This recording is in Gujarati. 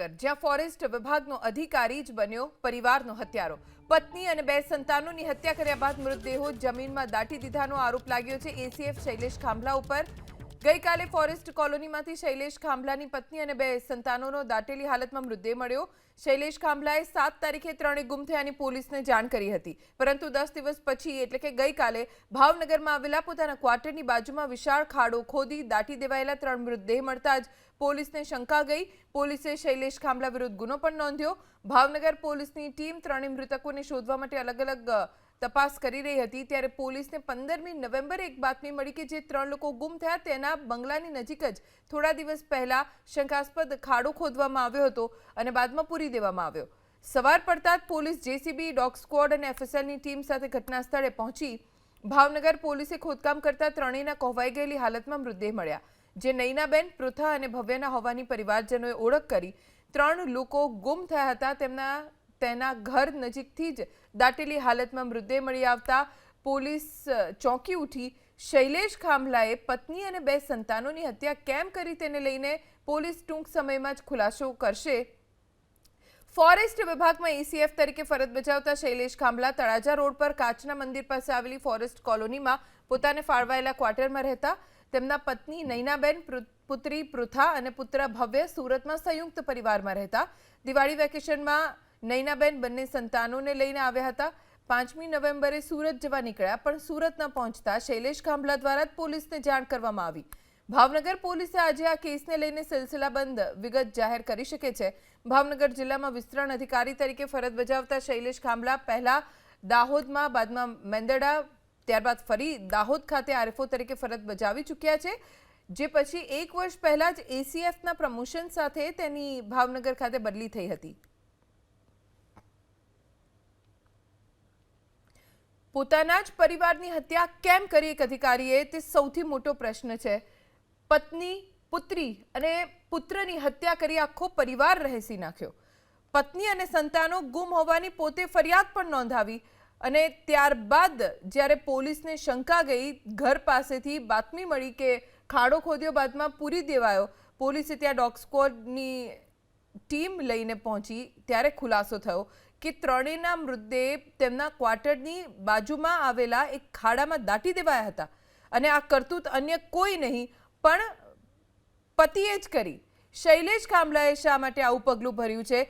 ભાવનગર, જ્યાં ફોરેસ્ટ વિભાગનો અધિકારી જ બન્યો પરિવારનો હત્યારો। પત્ની અને 2 સંતાનોની હત્યા કર્યા બાદ મૃતદેહો જમીનમાં દાટી દીધાનો આરોપ લાગ્યો છે એસીએફ શૈલેષ ખાંભલા ઉપર। ગઈકાલે ફોરેસ્ટ કોલોનીમાંથી શૈલેષ ખાંભલાની પત્ની અને 2 સંતાનોનો દાટેલી હાલતમાં મૃતદેહ મળ્યો। શૈલેષ ખાંભલાએ 7 તારીખે ત્રણે ગુમ થયાની પોલીસને જાણ કરી હતી, પરંતુ 10 દિવસ પછી એટલે કે ગઈકાલે ભાવનગરમાં આવેલા પોતાના ક્વાર્ટરની બાજુમાં વિશાળ ખાડો ખોદી દાટી દેવાયેલા 3 મૃતદેહ મળતા જ પોલીસને શંકા ગઈ। પોલીસે શૈલેષ ખાંભલા વિરુદ્ધ ગુનો પણ નોંધ્યો। ભાવનગર પોલીસની ટીમ ત્રણેય મૃતકોને શોધવા માટે અલગ-અલગ તપાસ કરી રહી હતી, ત્યારે પોલીસને 15મી નવેમ્બરે એક બાતમી મળી કે જે 3 લોકો ગુમ થયા તેના બંગલાની નજીક જ થોડા દિવસ પહેલા શંકાસ્પદ ખાડો ખોદવામાં આવ્યો હતો અને બાદમાં પૂરી દેવામાં આવ્યો। સવાર પડતા જ પોલીસ જેસીબી, ડોગ સ્ક્વોડ અને એફએસએલની ટીમ સાથે ઘટના સ્થળે પહોંચી ભાવનગર પોલીસે ખોદકામ કરતા ત્રણેયના કોહવાઈ ગયેલી હાલતમાં મૃતદેહ મળ્યા, જે નૈનાબેન, પૃથા અને ભવ્યના હોવાની પરિવારજનોએ ઓળખ કરી। 3 લોકો ગુમ થયા હતા, તેના ઘર નજીકથી જ દાટેલી હાલતમાં મૃતદેહ મળી આવતા પોલીસ ચોંકી ઉઠી। શૈલેષ ખાંભલાએ પત્ની અને 2 સંતાનોની હત્યા કેમ કરી તેને લઈને પોલીસ ટૂંક સમયમાં જ ખુલાસો કરશે। ફોરેસ્ટ વિભાગમાં એસીએફ તરીકે ફરજ બજાવતા શૈલેષ ખાંભલા તળાજા રોડ પર કાચના મંદિર પાસે આવેલી ફોરેસ્ટ કોલોનીમાં પોતાને ફાળવાયેલા ક્વાર્ટરમાં રહેતા। તેમના પત્ની નૈનાબેન, પુત્રી પૃથા અને પુત્ર ભવ્ય સુરતમાં સંયુક્ત પરિવારમાં રહેતા। દિવાળી વેકેશનમાં નૈનાબેન બંને સંતાનોને લઈને આવ્યા હતા। 5મી નવેમ્બરે સુરત જવા નીકળ્યા, પણ સુરત ન પહોંચતા શૈલેષ ખાંભલા દ્વારા જ પોલીસને જાણ કરવામાં આવી। ભાવનગર પોલીસે આજે આ કેસને લઈને સિલસિલાબંધ વિગત જાહેર કરી શકે છે। ભાવનગર જિલ્લામાં વિસ્તરણ અધિકારી તરીકે ફરજ બજાવતા શૈલેષ ખાંભલા પહેલા દાહોદમાં, બાદમાં મેંદરડા, ત્યારબાદ ફરી દાહોદ ખાતે આરએફઓ તરીકે ફરજ બજાવી ચૂક્યા છે, જે પછી 1 વર્ષ પહેલા જ એસીએફના પ્રમોશન સાથે તેની ભાવનગર ખાતે બદલી થઈ હતી। પોતાના જ પરિવારની હત્યા કેમ કરી એક અધિકારીએ, તે સૌથી મોટો પ્રશ્ન છે। પત્ની, પુત્રી અને પુત્રની હત્યા કરી આખો પરિવાર રહેસી નાખ્યો। પત્ની અને સંતાનો ગુમ હોવાની પોતે ફરિયાદ પણ નોંધાવી અને ત્યારબાદ જ્યારે પોલીસને શંકા ગઈ, ઘર પાસેથી બાતમી મળી કે ખાડો ખોદ્યો, બાદમાં પૂરી દેવાયો। પોલીસે ત્યાં ડોગ સ્ક્વોડની ટીમ લઈને પહોંચી ત્યારે ખુલાસો થયો કે ત્રણેયના મૃતદેહ તેમના ક્વાર્ટરની બાજુમાં આવેલા એક ખાડામાં દાટી દેવાયા હતા અને આ કરતૂત અન્ય કોઈ નહીં પણ પતિએ જ કરી। શૈલેષ ખાંભલાએ શા માટે આવું પગલું ભર્યું છે